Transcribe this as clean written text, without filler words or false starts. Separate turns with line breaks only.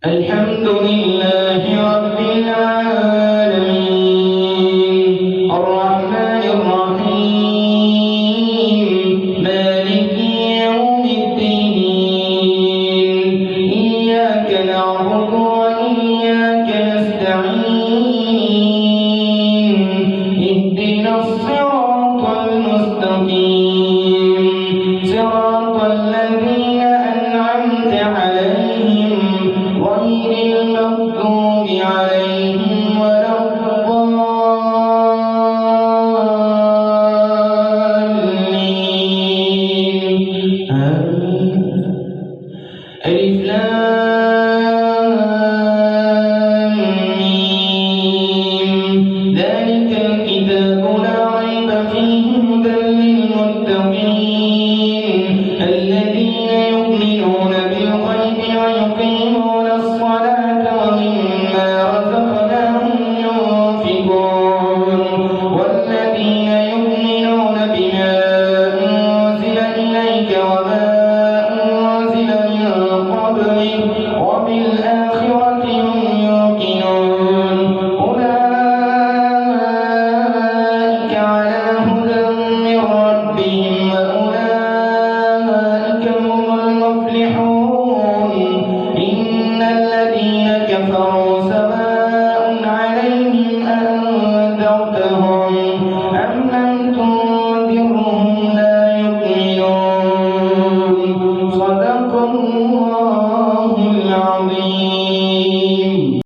الحمد لله رب العالمين الرحمن الرحيم مالك يوم الدين إياك نعبد وإياك نستعين اهدنا الصراط المستقيم صراط الذين أنعمت عليهم غير المغضوب عليهم ولا الضالين آمين. ألف لام ميم ذلك الكتاب لا ريب فيه هدى للمتقين الذين يؤمنون بالغيب ويقيمون الصلاة ومما رزقناهم ينفقون والذين يؤمنون بما أنزل إليك وما